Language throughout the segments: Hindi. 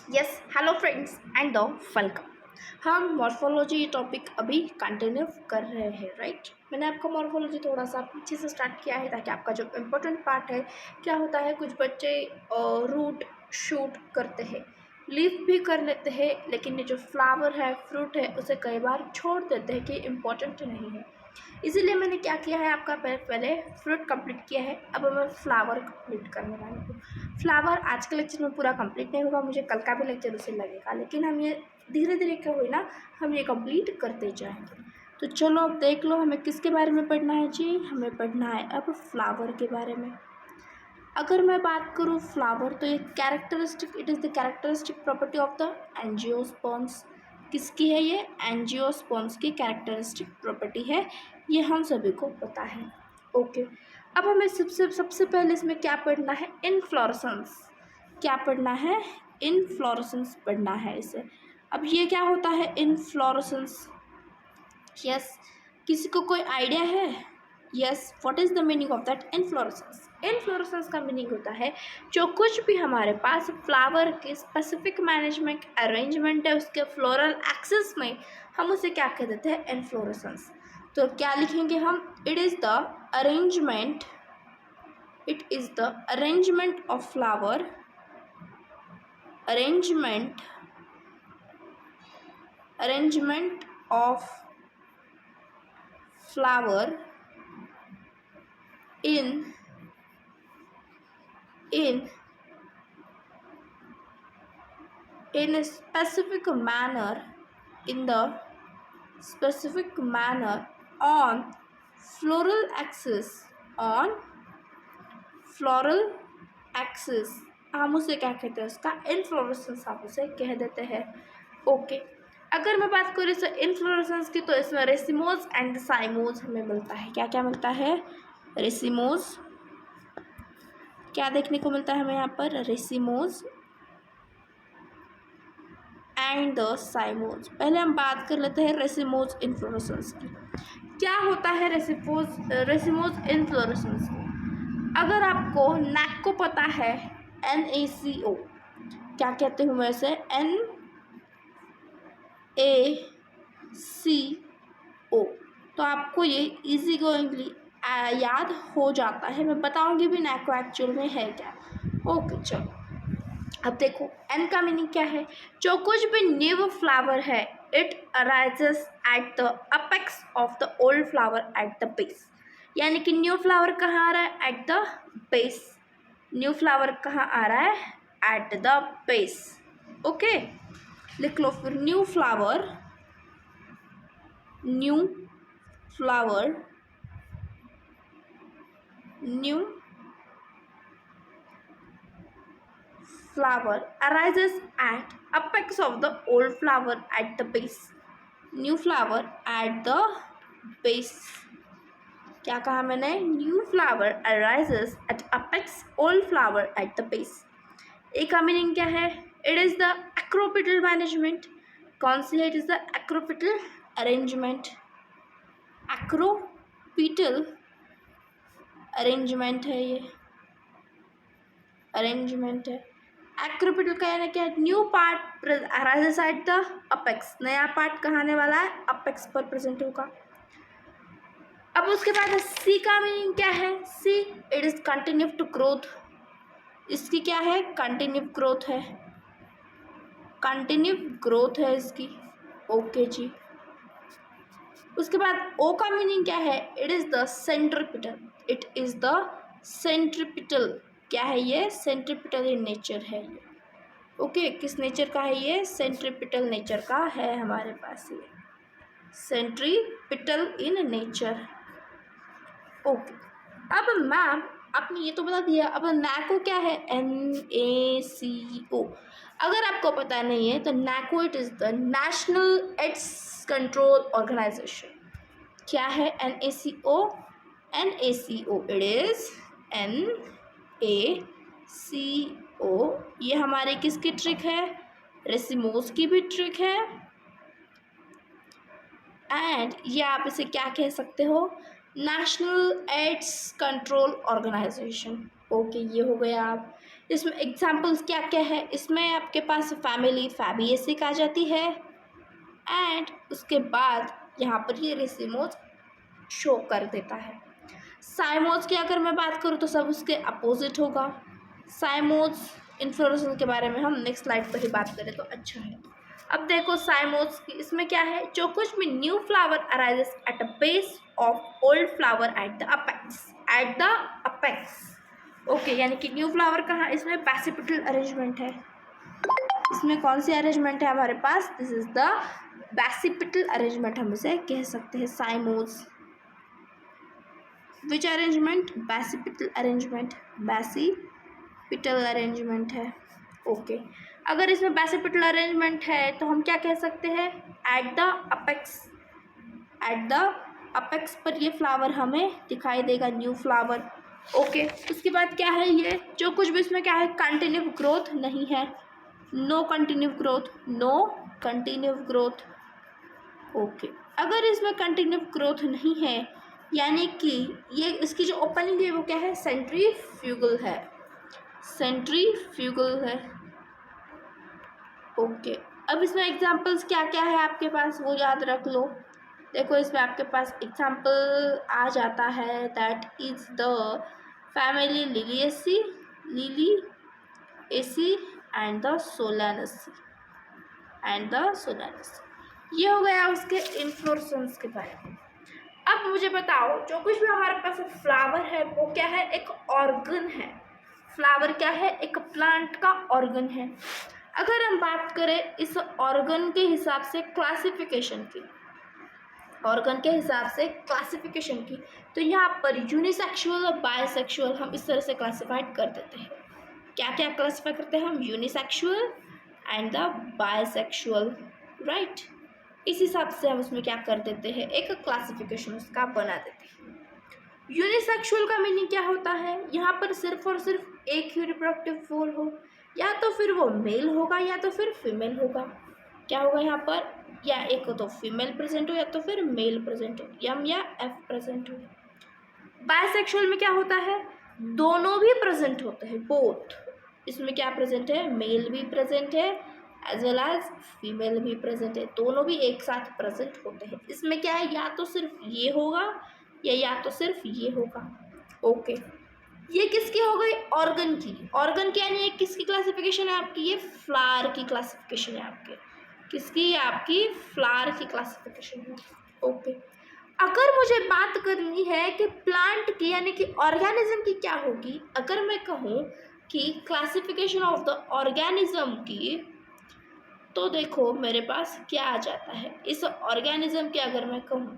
Yes hello friends and the welcome. हम मॉर्फोलॉजी टॉपिक अभी कंटिन्यू कर रहे हैं राइट। मैंने आपका मॉर्फोलॉजी थोड़ा सा पीछे से स्टार्ट किया है ताकि आपका जो इम्पोर्टेंट पार्ट है क्या होता है, कुछ बच्चे रूट शूट करते हैं, लीफ भी कर लेते हैं, लेकिन ये जो फ्लावर है फ्रूट है उसे कई बार छोड़ देते हैं कि इम्पोर्टेंट नहीं है। इसीलिए मैंने क्या किया है, आपका पहले फ्रूट कंप्लीट किया है, अब मैं फ्लावर कंप्लीट करने वाली हूँ। फ्लावर आज के लेक्चर में पूरा कंप्लीट नहीं होगा, मुझे कल का भी लेक्चर उसे लगेगा, लेकिन हम ये धीरे धीरे क्या हुई ना, हम ये कंप्लीट करते जाएंगे। तो चलो अब देख लो हमें किसके बारे में पढ़ना है जी। हमें पढ़ना है अब फ्लावर के बारे में। अगर मैं बात करूँ फ्लावर तो ये characteristic, it is the characteristic property of the angiosperms. किसकी है ये? एंजियोस्पर्म्स की कैरेक्टरिस्टिक प्रॉपर्टी है, ये हम सभी को पता है। ओके, अब हमें सबसे सबसे पहले इसमें क्या पढ़ना है? इनफ्लोरेसेंस। क्या पढ़ना है? इनफ्लोरेसेंस पढ़ना है इसे। अब ये क्या होता है इनफ्लोरेसेंस? यस, किसी को कोई आइडिया है? Yes, what is the meaning of that inflorescence? Inflorescence का मीनिंग होता है जो कुछ भी हमारे पास फ्लावर के स्पेसिफिक मैनेजमेंट अरेंजमेंट है उसके फ्लोरल एक्सिस में, हम उसे क्या कह देते हैं? इनफ्लोरेसेंस। तो क्या लिखेंगे हम? It is the arrangement, it is the arrangement of flower, arrangement arrangement of flower in in in a specific manner, in the specific manner on floral axis, on floral axis। हम उसे क्या कहते हैं? उसका इनफ्लोरेसेंस हम उसे कह देते हैं। ओके, अगर मैं बात करूँ इस इनफ्लोरेसेंस की तो इसमें रेसिमोज एंड साइमोज हमें मिलता है। क्या क्या मिलता है? रेसिमोज, क्या देखने को मिलता है हमें यहाँ पर? Racemose and the cymose. पहले हम बात कर लेते हैं रेसिमोज इन्फ्लोरेसेंस की। क्या होता है रेसिमोज इन्फ्लोरेसेंस? अगर आपको नैक को पता है, NaCO, क्या कहते हूँ मैं इसे? NaCO, तो आपको ये इजी गोइंगली याद हो जाता है। मैं बताऊंगी भी नैक को एक्चुअल में है क्या। ओके चलो, अब देखो एन का मीनिंग क्या है? जो कुछ भी न्यू फ्लावर है, it arises at the apex of the old flower at the base. यानी कि न्यू फ्लावर कहाँ आ रहा है? Eight the base. New flower कहाँ आ रहा है? Eight the base. ओके, लिख लो फिर new flower, new flower, new flower arises at apex of the old flower at the base। New flower at the base. क्या कहा मैंने? New flower arises at apex old flower at the base. A का मीनिंग क्या है? It is the acropetal management. कौन सी है? It is the acropetal arrangement. Acropetal arrangement है ये, अरेंजमेंट है। एक्रोपिटल का यानी क्या? New part arises at the apex. नया पार्ट कहाँ आने वाला है? अपेक्स पर प्रेजेंट होगा। अब उसके बाद सी का मीनिंग क्या है? See, it is continue to growth. इसकी क्या है? कंटिन्यू ग्रोथ है, कंटिन्यू ग्रोथ है इसकी। ओके जी। उसके बाद ओ का मीनिंग क्या है? It is the centripetal, it is the centripetal. क्या है ये? सेंट्रिपिटल इन नेचर है ये। ओके, किस नेचर का है ये? सेंट्रिपिटल नेचर का है हमारे पास ये, सेंट्रिपिटल इन नेचर। ओके, अब मैम आपने ये तो बता दिया, अब नैको क्या है? NaCO। अगर आपको पता नहीं है तो NACO it is the National AIDS control Organisation. क्या है NaCO? NaCO it is NaCO। ये हमारे किसकी ट्रिक है? रेसिमोस की भी ट्रिक है। एंड ये आप इसे क्या कह सकते हो? National AIDS control organization. Okay, ये हो गया आप। इसमें एग्जाम्पल्स क्या क्या है, इसमें आपके पास फैमिली फैबिएसिक आ जाती है, एंड उसके बाद यहाँ पर ये रेसिमोज शो कर देता है। साइमोज की अगर मैं बात करूँ तो सब उसके अपोजिट होगा। साइमोज इन्फ्लोरेसेंस के बारे में हम नेक्स्ट स्लाइड पर ही बात करें तो अच्छा है। अब देखो साइमोज की, इसमें क्या है, जो कुछ भी new flower arises at the base of old flower at the apex, eight the apex. Okay, यानी कि न्यू फ्लावर कहाँ, इसमें पैसिपिटल अरेंजमेंट है। इसमें कौन सी अरेंजमेंट है हमारे पास, दिस इज द बैसिपिटल अरेंजमेंट हम इसे कह सकते हैं साइमोज। विच अरेंजमेंट, बैसिपिटल अरेंजमेंट, बैसिपिटल अरेंजमेंट है। ओके, अगर इसमें बैसिपिटल अरेंजमेंट है तो हम क्या कह सकते हैं, eight the apex, eight the apex पर ये फ्लावर हमें दिखाई देगा, न्यू फ्लावर। ओके, उसके बाद क्या है, ये जो कुछ भी इसमें क्या है, कंटिन्यू ग्रोथ नहीं है, no continue growth, no continue growth. Okay, अगर इसमें कंटिन्यू ग्रोथ नहीं है, यानी कि ये इसकी जो ओपनिंग है वो क्या है, सेंट्रीफ्यूगल है, सेंट्रीफ्यूगल है। ओके, अब इसमें एग्जांपल्स क्या क्या है आपके पास वो याद रख लो। देखो इसमें आपके पास एग्जांपल आ जाता है, that is the family Liliaceae, Liliaceae and the Solanaceae, and the Solanaceae. ये हो गया उसके इन्फ्लोरेसेंस के बारे में। अब मुझे बताओ, जो कुछ भी हमारे पास फ्लावर है वो क्या है, एक ऑर्गन है। फ्लावर क्या है, एक प्लांट का ऑर्गन है। अगर हम बात करें इस ऑर्गन के हिसाब से क्लासिफिकेशन की, ऑर्गन के हिसाब से क्लासिफिकेशन की, तो यहाँ पर यूनिसेक्सुअल और बायसेक्सुअल हम इस तरह से क्लासिफाइड कर देते हैं। क्या क्या क्लासिफाई करते हैं हम, unisexual and the bisexual, right. इस हिसाब से हम उसमें क्या कर देते हैं, एक क्लासिफिकेशन उसका बना देते हैं। यूनिसेक्सुअल का मीनिंग क्या होता है, यहाँ पर सिर्फ और सिर्फ एक ही रिप्रोडक्टिव फोल हो, या तो फिर वो मेल होगा या तो फिर फीमेल होगा। क्या होगा यहाँ पर, या एक तो फीमेल प्रेजेंट हो या तो फिर मेल प्रेजेंट हो, एम या एफ प्रेजेंट हो। बायसेक्सुअल में क्या होता है, दोनों भी प्रेजेंट होते हैं, बोथ। इसमें क्या प्रेजेंट है, मेल भी प्रेजेंट है एज वेल एज फीमेल भी प्रेजेंट है, दोनों भी एक साथ प्रेजेंट होते हैं। इसमें क्या है, या तो सिर्फ ये होगा या तो सिर्फ ये होगा। ओके, ये किसकी हो गई, ऑर्गन की। ऑर्गन की यानी किसकी क्लासिफिकेशन है आपकी, ये फ्लावर की क्लासिफिकेशन है आपके, किसकी, आपकी फ्लावर की क्लासिफिकेशन है। ओके, अगर मुझे बात करनी है कि प्लांट की यानी कि ऑर्गेनिज्म की क्या होगी, अगर मैं कहूँ कि क्लासिफिकेशन ऑफ द ऑर्गेनिज्म की, तो देखो मेरे पास क्या आ जाता है इस ऑर्गेनिज्म की, अगर मैं कहूँ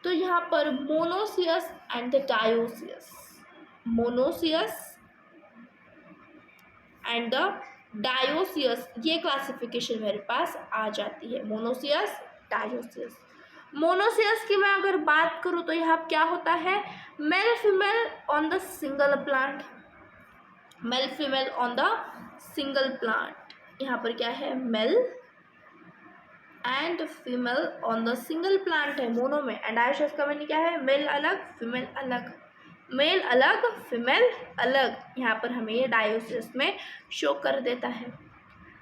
तो यहाँ पर monoecious and the dioecious, monoecious and the dioecious, ये क्लासिफिकेशन मेरे पास आ जाती है, मोनोसियस डायोसियस। मोनोसियस की मैं अगर बात करूँ तो यहाँ क्या होता है, male female on the single plant, male female on the single plant. यहाँ पर क्या है, male and female on the single plant है मोनो में, एंड डायोसियस का मीनिंग क्या है, मेल अलग फीमेल अलग, मेल अलग फीमेल अलग। यहाँ पर हमें ये डायोसियस में शो कर देता है।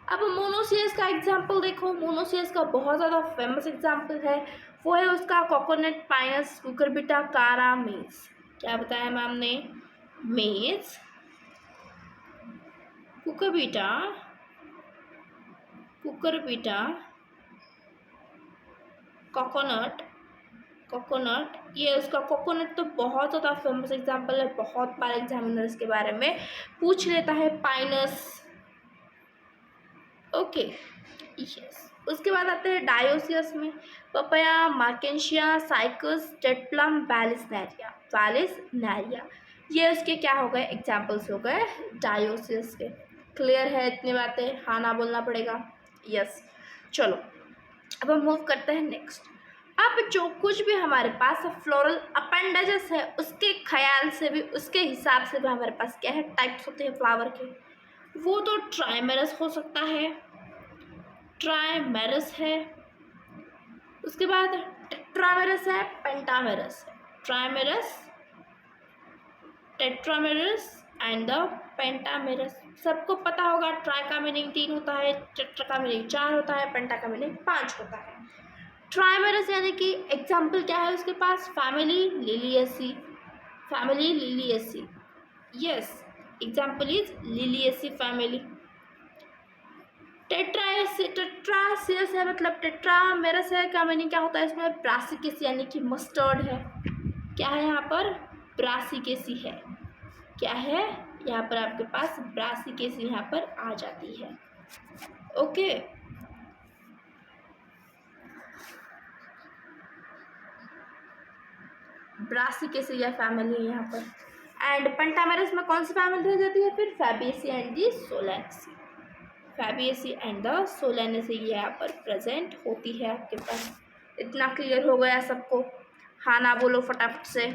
अब मोनोसियस का एग्जाम्पल देखो, मोनोसियस का बहुत ज़्यादा फेमस एग्जाम्पल है, वो है उसका कोकोनट पाइनस कुकुरबिटा कारा मेज। क्या बताया मैम ने, मेज, कुकुरबिटा, कुकुरबिटा, कोकोनट, कोकोनट, ये उसका कोकोनट तो बहुत ज़्यादा फेमस एग्जाम्पल है, बहुत बार एग्जामिनर इसके बारे में पूछ लेता है, पाइनस। Okay, yes. उसके बाद आते हैं डायोसियस में, पपाया, मार्केंशिया, साइकस, टेटप्लम, बैलिसनेरिया, बैलिसनेरिया, ये उसके क्या हो गए, एग्जाम्पल्स हो गए डायोसियस के। क्लियर है इतनी बातें, हाँ ना बोलना पड़ेगा, यस। चलो अब हम मूव करते हैं नेक्स्ट। अब जो कुछ भी हमारे पास फ्लोरल अपेंडेजेस है उसके ख्याल से भी, उसके हिसाब से भी हमारे पास क्या है, टाइप्स होते हैं फ्लावर के। वो तो ट्राइमेरस हो सकता है, ट्राइमेरस है, उसके बाद टेट्रामेरस है, पेंटामेरस है, ट्राइमेरस, टेट्रामेरस एंड द पेंटामेरस सबको पता होगा। ट्राई का मीनिंग 3 होता है, टेट्रा का मीनिंग 4 होता है, पेंटा का मीनिंग 5 होता है। ट्राइमेरस यानी कि एग्जाम्पल क्या है उसके पास, family Liliaceae, family Liliaceae, yes example is Liliaceae family. टेट्रासियस है मतलब टेट्रामेरस है, क्या मीनिंग क्या होता है इसमें, ब्रासिकेसी यानी कि मस्टर्ड है। क्या है यहाँ पर, ब्रासिकेसी है। क्या है यहाँ पर आपके पास, ब्रासिकेसी यहाँ पर आ जाती है। ओके ब्रासिकेसी या फैमिली है यहाँ पर। एंड पेंटामेरस में कौन सी फैमिली रह जाती है फिर, Fabaceae and the Solanaceae, Fabaceae and the Solanaceae यहाँ पर प्रेजेंट होती है आपके पास। इतना क्लियर हो गया सबको, हाँ ना बोलो फटाफट से,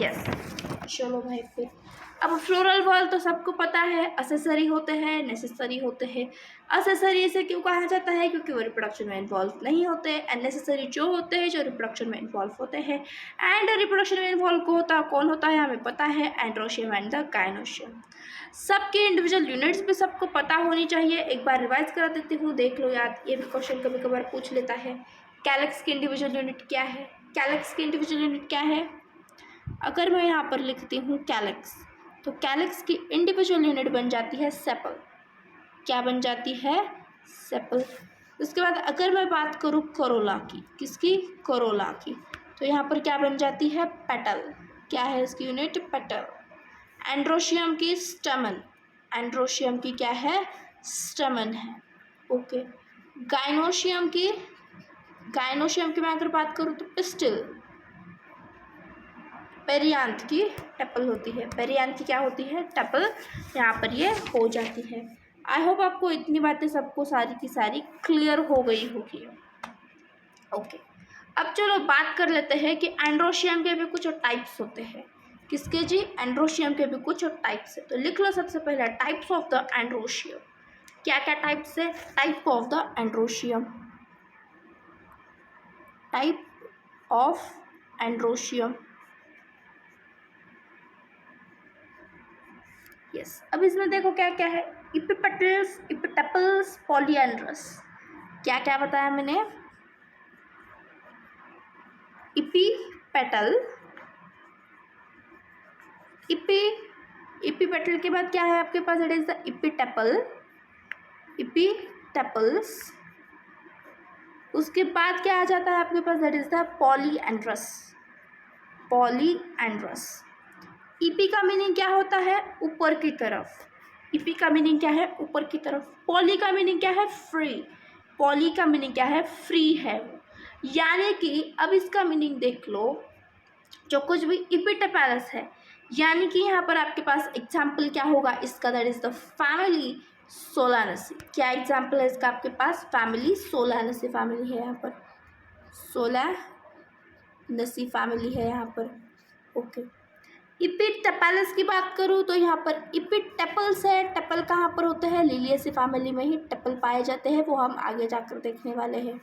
यस। चलो भाई फिर अब फ्लोरल वर्ड तो सबको पता है, असेसरी होते हैं, नेसेसरी होते हैं। असेसरी से क्यों कहा जाता है, क्योंकि वो रिप्रोडक्शन में इन्वॉल्व नहीं होते, एंड नेसेसरी जो होते हैं जो रिप्रोडक्शन में इन्वॉल्व होते हैं। एंड रिप्रोडक्शन में इन्वॉल्व कौन होता है हमें पता है, एंड्रोशियम एंड द गायनोशियम। सबके इंडिविजुअल यूनिट्स भी सबको पता होनी चाहिए। एक बार रिवाइज करा देती हूँ, देख लो याद, ये भी क्वेश्चन कभी कभार पूछ लेता है। कैलेक्स की इंडिविजुअल यूनिट क्या है, कैलेक्स की इंडिविजुअल यूनिट क्या है, अगर मैं यहाँ पर लिखती हूँ कैलेक्स, तो कैलेक्स की इंडिविजुअल यूनिट बन जाती है सेपल। क्या बन जाती है, सेपल। उसके बाद अगर मैं बात करूँ कोरोला की, किसकी, कोरोला की, तो यहाँ पर क्या बन जाती है, पेटल। क्या है इसकी यूनिट, पेटल। एंड्रोशियम की स्टमन, एंड्रोशियम की क्या है, स्टमन है। ओके गायनोशियम की मैं अगर बात करूँ तो पिस्टिल। पेरियांथ की टपल होती है, पेरियांथ की क्या होती है, टपल, यहाँ पर ये हो जाती है। आई होप आपको इतनी बातें सबको सारी की सारी क्लियर हो गई होगी। ओके अब चलो बात कर लेते हैं कि एंड्रोशियम के भी कुछ टाइप्स होते हैं। किसके जी, एंड्रोशियम के भी कुछ टाइप्स है। तो लिख लो सबसे पहले टाइप्स ऑफ द एंड्रोशियम। क्या क्या टाइप्स है, type of the androecium, type of androecium, yes. अब इसमें देखो क्या क्या है, इपिपेटल्स, इपिटेपल्स, पॉलीएंड्रस। क्या क्या बताया मैंने, इपीपेटल, इपीपेटल के बाद क्या है आपके पास, it is the epitepal, epitepals. उसके बाद क्या आ जाता है आपके पास, that is the polyandrous, polyandrous. Epi का मीनिंग क्या होता है, ऊपर की तरफ, ईपी का मीनिंग क्या है, ऊपर की तरफ। पॉली का मीनिंग क्या है, फ्री, पॉली का मीनिंग क्या है, फ्री है वो। यानी कि अब इसका मीनिंग देख लो, जो कुछ भी इपिटेपैलस है, यानी कि यहाँ पर आपके पास एग्जाम्पल क्या होगा इसका, that is the family Solanaceae. क्या एग्जाम्पल है इसका आपके पास, फैमिली सोलानेसी फैमिली है यहाँ पर, सोलानेसी फैमिली है यहाँ पर। ओके इपिटेपल्स की बात करूँ तो यहाँ पर इपिटेपल्स है, टेपल कहाँ पर होते हैं, लिलियेसी फैमिली में ही टेपल पाए जाते हैं, वो हम आगे जाकर देखने वाले हैं।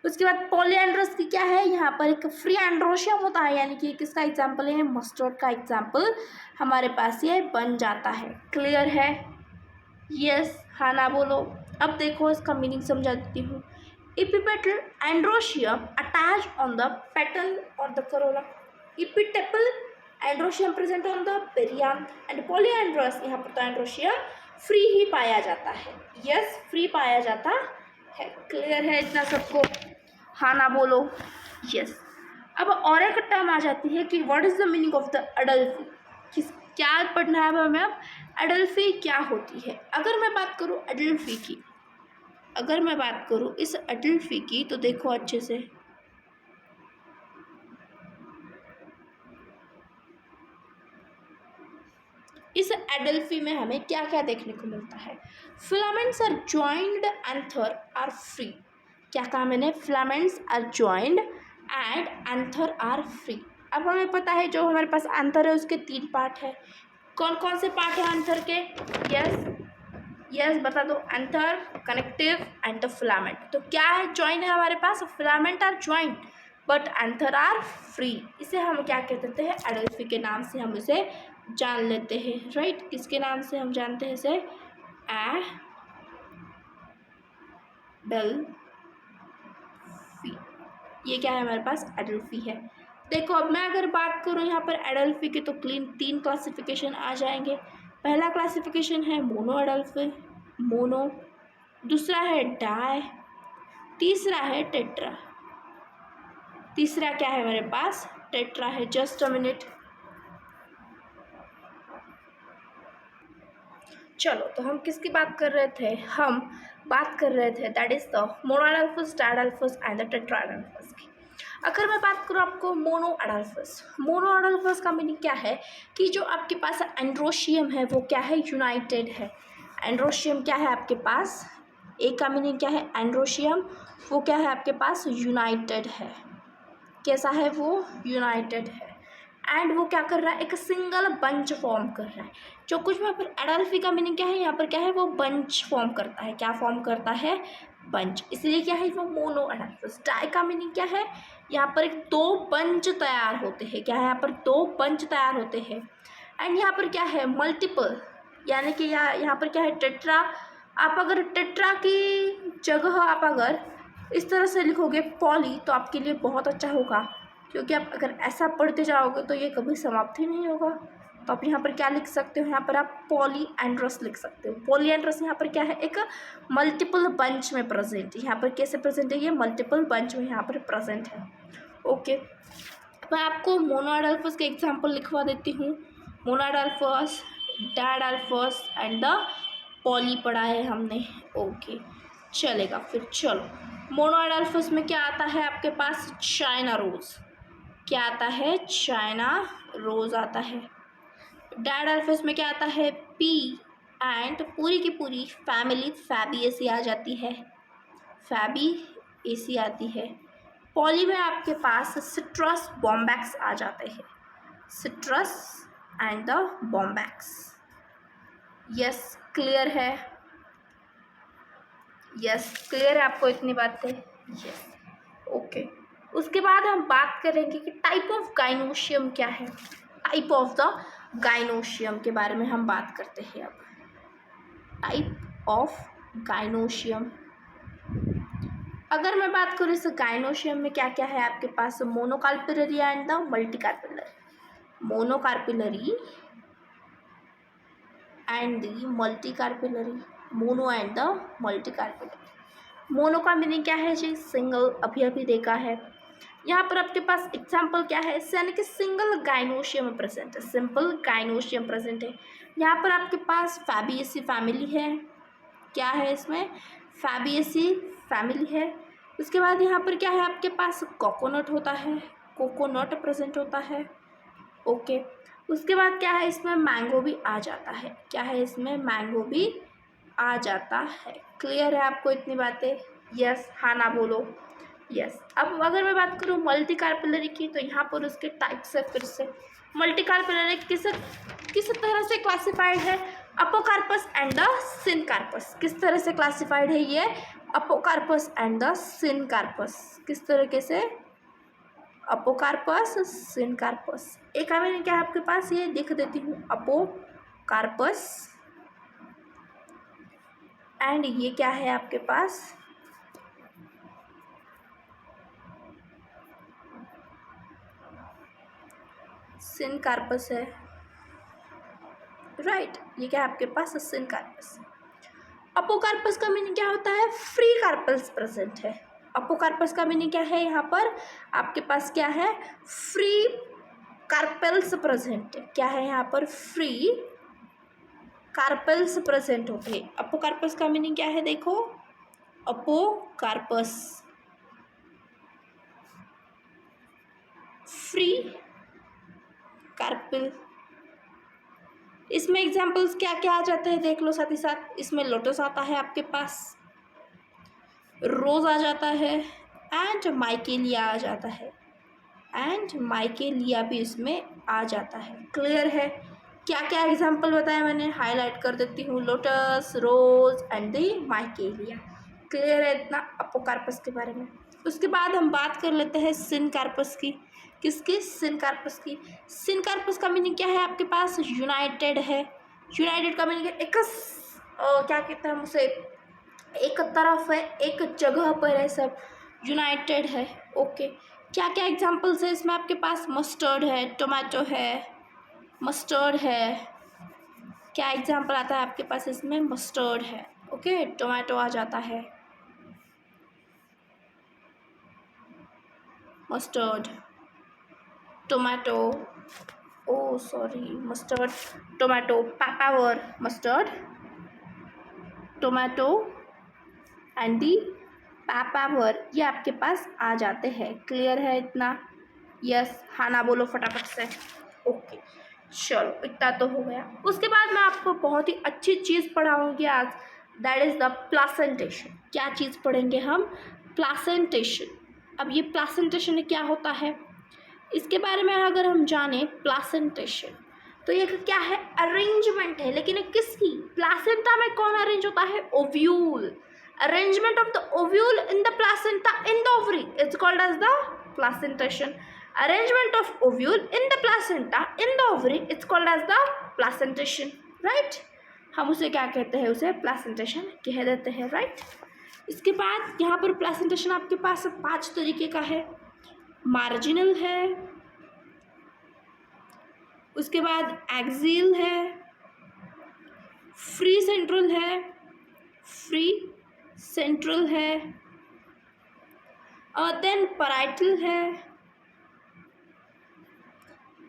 उसके बाद पॉलीएंड्रस की क्या है, यहाँ पर एक फ्री एंड्रोशियम होता है, यानी कि किसका एग्जाम्पल है, मस्टर्ड का एग्जाम्पल हमारे पास ये बन जाता है। क्लियर है, यस हाँ ना बोलो। अब देखो इसका मीनिंग समझा देती हूँ। Epipetal androecium attach on the petal और the corolla, epitepal androecium present on the perianth and polyandrous, यहाँ पर तो एंड्रोशियम फ्री ही पाया जाता है, यस फ्री पाया जाता है। क्लियर है इतना सबको, हाँ ना बोलो, यस। अब और एक टर्म आ जाती है कि what is the meaning of the adelphy, क्या पढ़ना है हमें अब, अडल्फी क्या होती है। अगर मैं बात करूँ अडल्फी की, अगर मैं बात करूँ इस अडल्फी की, तो देखो अच्छे से, इस एडल्फी में हमें क्या क्या देखने को मिलता है, filaments are joined, anther are free. क्या कहा मैंने, filaments are joined and anther are free. अब हमें पता है जो हमारे पास एंथर है उसके 3 पार्ट है। कौन कौन से पार्ट है एंथर के, यस बता दो, anther, connective and the filament. तो क्या है, जॉइन है हमारे पास, filament are joined but anther are free. इसे हम क्या कहते हैं, एडल्फी के नाम से हम इसे जान लेते हैं, राइट। किसके नाम से हम जानते हैं इसे? एडल्फी। ये क्या है हमारे पास? एडल्फी है। देखो अब मैं अगर बात करूँ यहाँ पर एडल्फी की, तो तीन क्लासिफिकेशन आ जाएंगे। पहला क्लासिफिकेशन है मोनो एडल्फी, मोनो। दूसरा है डाई। तीसरा है टेट्रा। तीसरा क्या है हमारे पास? टेट्रा है। Just a minute. चलो, तो हम किसकी बात कर रहे थे? हम बात कर रहे थे that is the monoadelphous, diadelphous and the tetradelphous की। अगर मैं बात करूँ आपको मोनोएडल्फस, मोनोएडल्फस का मीनिंग क्या है कि जो आपके पास एंड्रोशियम है वो क्या है? यूनाइटेड है। एंड्रोशियम क्या है आपके पास? एक का मीनिंग क्या है? एंड्रोशियम वो क्या है आपके पास? यूनाइटेड है। कैसा है वो? यूनाइटेड है। एंड वो क्या कर रहा है? एक सिंगल बंच फॉर्म कर रहा है। जो कुछ यहाँ पर एडल्फी का मीनिंग क्या है? यहाँ पर क्या है? वो बंच फॉर्म करता है। क्या फॉर्म करता है? बंच। इसलिए क्या है वो मोनो एडल्फस। डाई का मीनिंग क्या है? यहाँ पर एक दो बंच तैयार होते हैं। क्या है? यहाँ पर दो बंच तैयार होते हैं। एंड यहाँ पर क्या है? मल्टीपल, यानी कि यहाँ पर क्या है? टेट्रा। आप अगर टेट्रा की जगह आप अगर इस तरह से लिखोगे पॉली, तो आपके लिए बहुत अच्छा होगा, क्योंकि आप अगर ऐसा पढ़ते जाओगे तो ये कभी समाप्त ही नहीं होगा। तो आप यहाँ पर क्या लिख सकते हो? यहाँ पर आप पॉली एंड्रस लिख सकते हो। पॉली एंड्रस यहाँ पर क्या है? एक मल्टीपल बंच में प्रेजेंट है। यहाँ पर कैसे प्रेजेंट है? ये मल्टीपल बंच में यहाँ पर प्रेजेंट है। ओके, मैं आपको मोनोएडल्फस के एग्जाम्पल लिखवा देती हूँ। मोनोएडल्फस, डायएडल्फस एंड द पॉली पढ़ा है हमने। ओके, चलेगा फिर। चलो, मोनोएडल्फस में क्या आता है आपके पास? China rose. क्या आता है? चाइना रोज आता है। डायएडल्फस में क्या आता है? पी एंड पूरी की पूरी फैमिली फैबिएसी आ जाती है। फैबिएसी आती है। पॉली में आपके पास सिट्रस बॉम्बैक्स आ जाते हैं। Citrus and the Bombax. Yes, clear है? यस, क्लियर है आपको इतनी बातें? Yes, okay. उसके बाद हम बात करेंगे कि टाइप ऑफ गाइनोशियम क्या है। टाइप ऑफ द गाइनोशियम के बारे में हम बात करते हैं अब। टाइप ऑफ गाइनोशियम, अगर मैं बात करूँ इस गाइनोशियम में क्या क्या है आपके पास? Monocarpellary and the multicarpellary. Monocarpellary and the multicarpellary. Mono and the multicarpellary. Mono का मीनिंग क्या है जी? सिंगल, अभी अभी देखा है। यहाँ पर आपके पास एग्जाम्पल क्या है? यानी कि सिंगल गाइनोशियम प्रेजेंट है। सिंपल गाइनोशियम प्रेजेंट है। यहाँ पर आपके पास फैबिएसी फैमिली है। क्या है इसमें? फैबिएसी फैमिली है। उसके बाद यहाँ पर क्या है आपके पास? कोकोनट होता है। कोकोनट प्रेजेंट होता है। ओके, उसके बाद क्या है? इसमें मैंगो भी आ जाता है। क्या है इसमें? मैंगो भी आ जाता है। क्लियर है आपको इतनी बातें? यस, हाँ ना बोलो। यस, अब अगर मैं बात करूँ मल्टी कार्पिलरी की, तो यहाँ पर उसके टाइप्स है। फिर से मल्टी कार्पिलरी किस तरह से क्लासिफाइड है? अपोकार्पस एंड द सिनकार्पस। किस तरह से क्लासिफाइड है ये? अपोकार्पस एंड द सिनकार्पस। किस तरीके से? अपोकार्पस, सिनकार्पस। एक मैंने क्या है आपके पास? ये लिख देती हूँ, अपोकार्पस एंड ये क्या है आपके पास? सिनकार्पस है, राइट। ये क्या है आपके पास? सिनकार्पस। अपोकार्पस का मीनिंग क्या होता है? फ्री कार्पल्स प्रेजेंट है। अपोकार्पस का मीनिंग क्या है? यहाँ पर आपके पास क्या है? फ्री कार्पेल्स प्रेजेंट है। क्या है यहाँ पर? फ्री कार्पेल्स प्रेजेंट होते हैं। अपोकार्पस का मीनिंग क्या है? देखो, अपोकार्पस फ्री कार्पेल। इसमें एग्जाम्पल्स क्या क्या आ जाते हैं देख लो साथ ही साथ। इसमें लोटस आता है आपके पास, रोज आ जाता है एंड माइकेलिया आ जाता है। एंड माइकेलिया भी इसमें आ जाता है। क्लियर है? क्या क्या एग्जाम्पल बताया मैंने? हाईलाइट कर देती हूँ, lotus, rose and the Michelia. Clear है इतना अपोकार्पस के बारे में? उसके बाद हम बात कर लेते हैं सिनकार्पस की। किसकी? सिनकार्पस की। सिनकार्पस का मीनिंग क्या है आपके पास? यूनाइटेड है। यूनाइटेड का मीनिंग है एक क्या कहते हैं हम उसे, एक तरफ है, एक जगह पर है, सब यूनाइटेड है। ओके, क्या क्या एग्जांपल्स है इसमें आपके पास? मस्टर्ड है, टोमेटो है, मस्टर्ड है। क्या एग्जांपल आता है आपके पास इसमें? मस्टर्ड है। ओके, टोमेटो आ जाता है, mustard, tomato, oh sorry, mustard, tomato, papaver, mustard, tomato and the papaver, ये आपके पास आ जाते हैं। क्लियर है इतना? यस, हाँ ना बोलो फटाफट से। ओके, चलो इतना तो हो गया। उसके बाद मैं आपको बहुत ही अच्छी चीज़ पढ़ाऊँगी आज, दैट इज़ द प्लासेंटेशन। क्या चीज़ पढ़ेंगे हम? प्लासेंटेशन। अब ये प्लासेंटेशन क्या होता है, इसके बारे में अगर हम जाने, प्लासेंटेशन तो ये क्या है? अरेंजमेंट है, लेकिन ये किसकी? प्लासेंटा में कौन अरेंज होता है? Ovule. Arrangement of the ovule in the placenta in the ovary is called as the placentation. Arrangement of ovule in the placenta in the ovary is called as the placentation, right? हम उसे क्या कहते हैं? उसे प्लासेंटेशन कह देते हैं, राइट? इसके बाद यहाँ पर प्लासेंटेशन आपके पास 5 तरीके का है। मार्जिनल है, उसके बाद एक्सियल है, फ्री सेंट्रल है, फ्री सेंट्रल है, और देन पैराइटल है,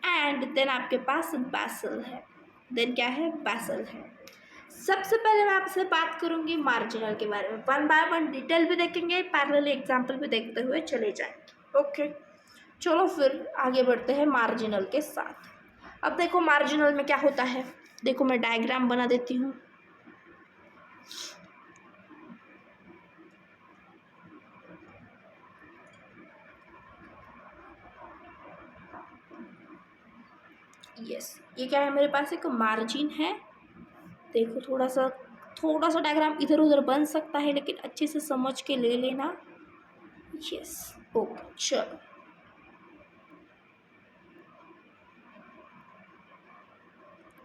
एंड देन आपके पास बेसल है। देन क्या है? बेसल है। सबसे पहले मैं आपसे बात करूंगी मार्जिनल के बारे में। वन बाय वन डिटेल भी देखेंगे, पैरेलल एग्जांपल भी देखते हुए चले जाएंगे। ओके, चलो फिर आगे बढ़ते हैं मार्जिनल के साथ। अब देखो मार्जिनल में क्या होता है, देखो मैं डायग्राम बना देती हूँ। यस, ये क्या है? मेरे पास एक मार्जिन है। देखो थोड़ा सा डायग्राम इधर उधर बन सकता है, लेकिन अच्छे से समझ के ले लेना। यस, ओके, चलो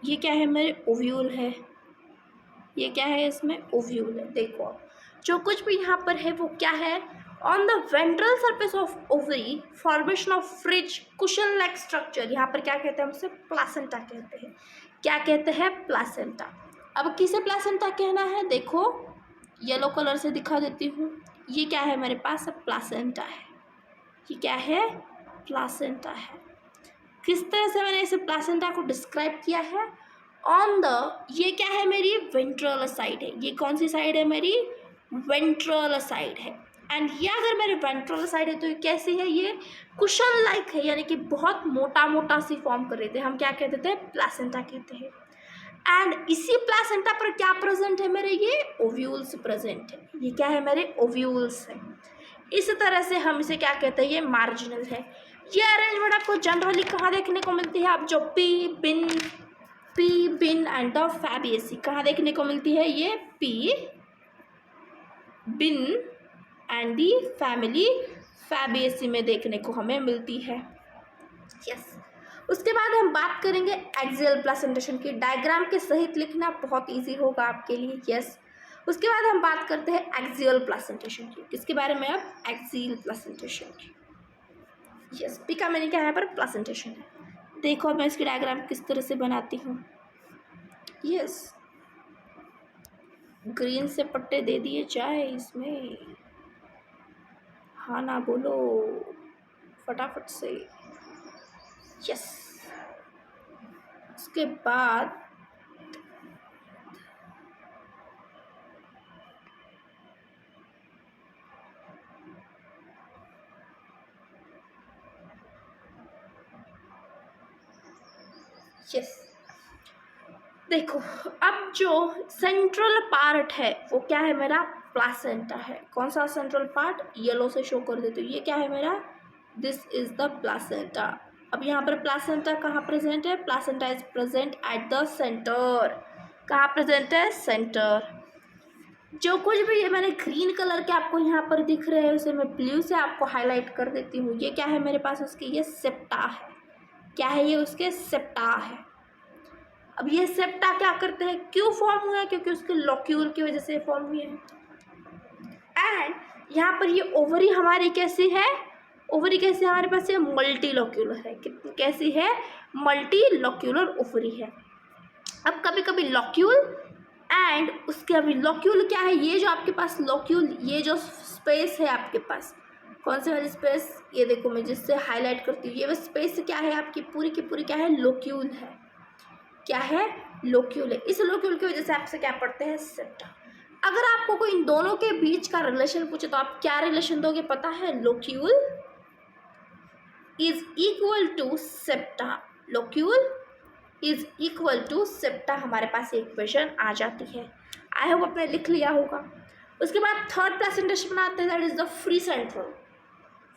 ये क्या है? मेरे ओव्यूल है। ये क्या है? इसमें ओव्यूल है। देखो जो कुछ भी यहाँ पर है वो क्या है? On the ventral surface of ovary formation of fridge cushion like structure, यहाँ पर क्या कहते हैं? हम उसे प्लासेंटा कहते हैं। क्या कहते हैं? प्लासेंटा। अब किसे प्लासेंटा कहना है? देखो येलो कलर से दिखा देती हूँ। ये क्या है मेरे पास? प्लासेंटा है। ये क्या है? प्लासेंटा है। किस तरह से मैंने इसे प्लासेंटा को डिस्क्राइब किया है? ऑन द, ये क्या है? मेरी वेंट्रल साइड है। ये कौन सी साइड है? मेरी वेंट्रल साइड है। एंड ये अगर मेरे वेंट्रल साइड है तो ये कैसी है? ये कुशन लाइक है, यानी कि बहुत मोटा मोटा सी फॉर्म कर रहे थे। हम क्या कहते थे? प्लासेंटा कहते हैं। एंड इसी प्लासेंटा पर क्या प्रेजेंट है मेरे? ये ओव्यूल्स प्रेजेंट है। ये क्या है? मेरे ओव्यूल्स है। इस तरह से हम इसे क्या कहते हैं? ये मार्जिनल है। ये अरेंजमेंट आपको जनरली कहाँ देखने को मिलती है? आप जो pea bean and the Fabaceae कहाँ देखने को मिलती है? ये pea bean and the family Fabaceae में देखने को हमें मिलती है। यस, उसके बाद हम बात करेंगे एक्सियल प्लासेंटेशन की। डायग्राम के सहित लिखना बहुत इजी होगा आपके लिए। यस, उसके बाद हम बात करते हैं एक्सियल प्लासेंटेशन की। किसके बारे में? अब एक्सियल प्लासेंटेशन की। यस, पी का मैंने क्या है? पर प्लासेंटेशन है। देखो मैं इसकी डायग्राम किस तरह से बनाती हूँ। यस, ग्रीन से पट्टे दे दिए जाए इसमें, हाँ ना बोलो फटाफट से। यस, उसके बाद यस, देखो अब जो सेंट्रल पार्ट है वो क्या है? मेरा प्लासेंटा है। कौन सा सेंट्रल पार्ट? येलो से शो कर देती हूँ। ये क्या है मेरा? This is the placenta. अब यहाँ पर प्लासेंटा कहाँ प्रेजेंट है? Placenta is present at the centre. कहाँ प्रेजेंट है? सेंटर। जो कुछ भी ये मैंने ग्रीन कलर के आपको यहाँ पर दिख रहे हैं उसे मैं ब्लू से आपको हाईलाइट कर देती हूँ। ये क्या है मेरे पास उसकी, ये सेप्टा है। क्या है ये, उसके सेप्टा है। अब ये सेप्टा क्या करते हैं, क्यों फॉर्म हुआ है, क्योंकि उसके लॉक्यूल की वजह से फॉर्म हुए हैं। एंड यहाँ पर ये ओवरी हमारी कैसी है, ओवरी कैसी हमारे पास ये मल्टी लॉक्यूलर है। कितनी कैसी है, मल्टी लॉक्यूलर ओवरी है। अब कभी कभी लॉक्यूल एंड उसके अभी लॉक्यूल क्या है, ये जो आपके पास लॉक्यूल, ये जो स्पेस है आपके पास, कौन से वाली स्पेस, ये देखो मैं जिससे हाईलाइट करती हूँ, ये स्पेस क्या है आपकी पूरी की पूरी क्या है, लोक्यूल है। क्या है, लोक्यूल है। इस लोक्यूल की वजह से आपसे क्या पढ़ते हैं, सेप्टा। अगर आपको कोई इन दोनों के बीच का रिलेशन पूछे तो आप क्या रिलेशन दोगे, पता है, locule is equal to septa. Locule is equal to septa, हमारे पास एक इक्वेशन आ जाती है। आई होप आपने लिख लिया होगा। उसके बाद थर्ड प्रेजेंटेशन बनाते हैं, that is the free central.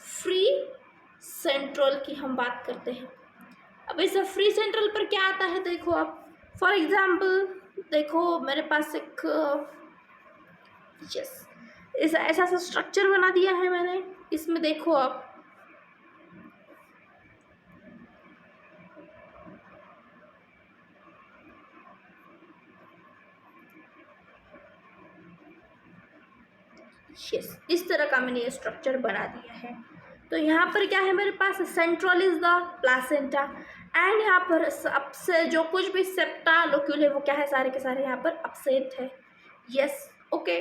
Free central की हम बात करते हैं। अब इस फ्री सेंट्रल पर क्या आता है, देखो आप, फॉर एग्जाम्पल देखो मेरे पास एक यस ऐसा सा स्ट्रक्चर बना दिया है मैंने। इसमें देखो आप, यस इस तरह का मैंने ये स्ट्रक्चर बना दिया है। तो यहाँ पर क्या है मेरे पास, central is the placenta and यहाँ पर सबसे जो कुछ भी सेप्टा लोक्यूल है वो क्या है, सारे के सारे यहाँ पर अपसेट है। Yes okay.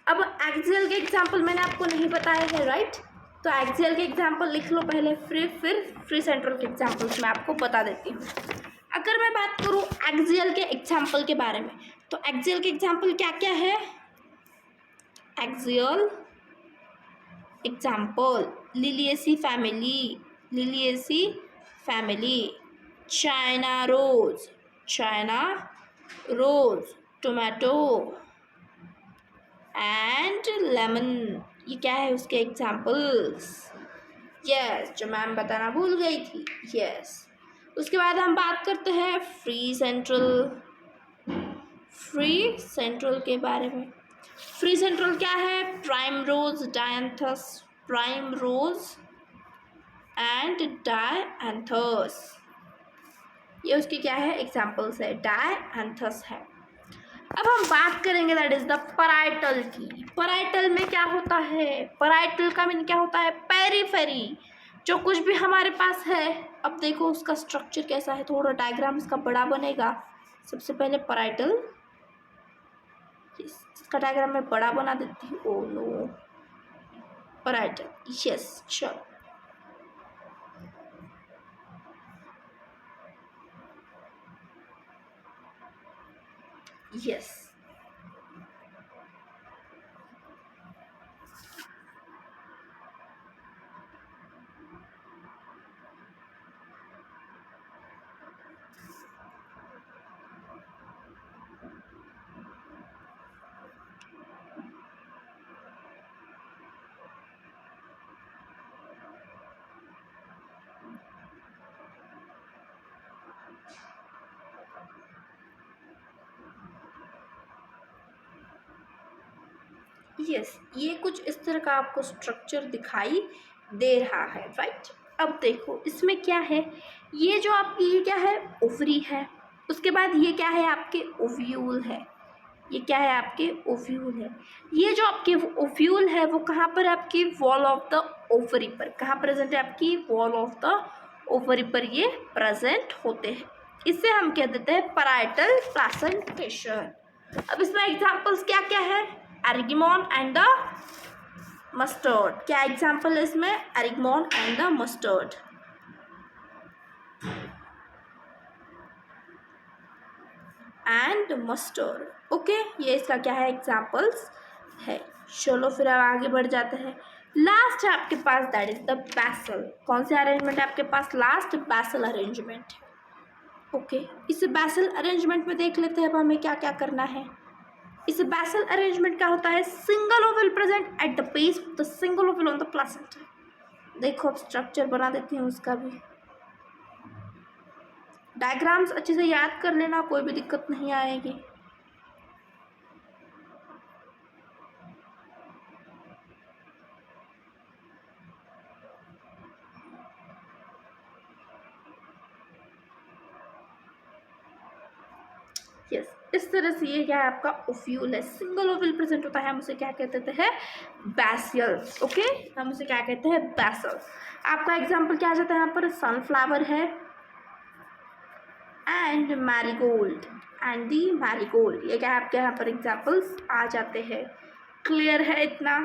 अब एक्सियल के एग्जाम्पल मैंने आपको नहीं बताया है, राइट। तो एक्सियल के एग्जाम्पल लिख लो पहले, फिर फ्री सेंट्रल के एग्जाम्पल्स मैं आपको बता देती हूँ। अगर मैं बात करूँ एक्सियल के एग्जाम्पल के बारे में, तो एक्सियल के एग्जाम्पल क्या क्या है, axial example liliaceae family, liliaceae family, China rose, China rose, tomato and lemon, ये क्या है उसके एग्जाम्पल्स। यस जो मैम बताना भूल गई थी, यस। उसके बाद हम बात करते हैं फ्री सेंट्रल, फ्री सेंट्रल के बारे में। फ्री सेंट्रल क्या है, primrose, dianthus, primrose and dianthus, ये उसकी क्या है, एग्जाम्पल्स है, डायंथस है। अब हम बात करेंगे दैट इज द पराइटल की। पराइटल में क्या होता है, पराइटल का मीन क्या होता है, पेरीफेरी, जो कुछ भी हमारे पास है। अब देखो उसका स्ट्रक्चर कैसा है, थोड़ा डायग्राम इसका बड़ा बनेगा। सबसे पहले पराइटल, इसका डायग्राम मैं बड़ा बना देती हूँ, ओ नो, पराइटल, यस चलो। यस यस ये कुछ इस तरह का आपको स्ट्रक्चर दिखाई दे रहा है, राइट। अब देखो इसमें क्या है, ये जो आपकी ये क्या है, ओवरी है। उसके बाद ये क्या है, आपके ओव्यूल है। ये क्या है, आपके ओव्यूल है। ये जो आपके ओव्यूल है वो कहाँ पर, आपकी वॉल ऑफ द ओवरी पर, कहाँ प्रेजेंट है, आपकी वॉल ऑफ द ओवरी पर ये प्रेजेंट होते हैं। इसे हम कह देते हैं पैराइटल प्रेजेंटेशन। अब इसमें एग्जांपल्स क्या क्या है, एरिगमॉन एंड द मस्टर्ड। क्या एग्जांपल है इसमें, argemone and the mustard. And mustard, okay, ये इसका क्या है, एग्जांपल्स है। चलो फिर अब आगे बढ़ जाते हैं। लास्ट है आपके पास दैट इज द बैसल। कौन सा अरेंजमेंट है आपके पास, लास्ट बैसल अरेंजमेंट है। ओके, इस बैसल अरेंजमेंट में देख लेते हैं अब हमें क्या क्या करना है। इस बैसल अरेंजमेंट क्या होता है, single Oval present at the base of the single Oval on the placenta. देखो अब स्ट्रक्चर बना देती हूँ उसका भी, डायग्राम्स अच्छे से याद कर लेना, कोई भी दिक्कत नहीं आएगी। इस तरह से ये क्या है आपका ओफ्यूल है, सिंगल ओव्यूल प्रेजेंट होता है, हम उसे क्या कहते हैं बैसियल। ओके, हम उसे क्या कहते हैं बैसल। आपका एग्जाम्पल क्या आ जाता है यहाँ पर, सनफ्लावर है and marigold and the marigold, ये क्या है आपके यहाँ पर एग्जाम्पल्स आ जाते हैं। क्लियर है इतना?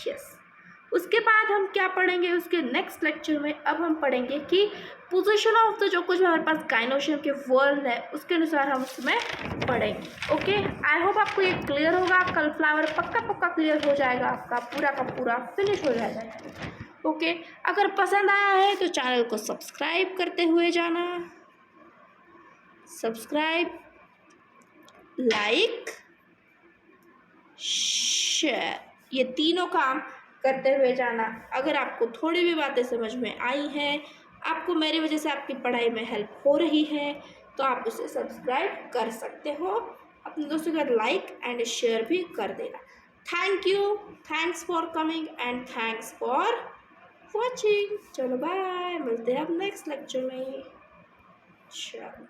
यस। उसके बाद हम क्या पढ़ेंगे उसके नेक्स्ट लेक्चर में, अब हम पढ़ेंगे कि पोजीशन ऑफ द जो कुछ हमारे पास गाइनोशियम के वर्ड है उसके अनुसार हम उसमें पढ़ेंगे। ओके, आई होप आपको ये क्लियर होगा। कल फ्लावर पक्का पक्का क्लियर हो जाएगा, आपका पूरा का पूरा फिनिश हो जाएगा। ओके, अगर पसंद आया है तो चैनल को सब्सक्राइब करते हुए जाना, सब्सक्राइब, लाइक, शेयर, ये तीनों काम करते हुए जाना। अगर आपको थोड़ी भी बातें समझ में आई हैं, आपको मेरी वजह से आपकी पढ़ाई में हेल्प हो रही है, तो आप उसे सब्सक्राइब कर सकते हो, अपने दोस्तों के साथ लाइक एंड शेयर भी कर देना। Thank you, thanks for coming and thanks for watching. चलो बाय, मिलते हैं अब नेक्स्ट लेक्चर में। चलो।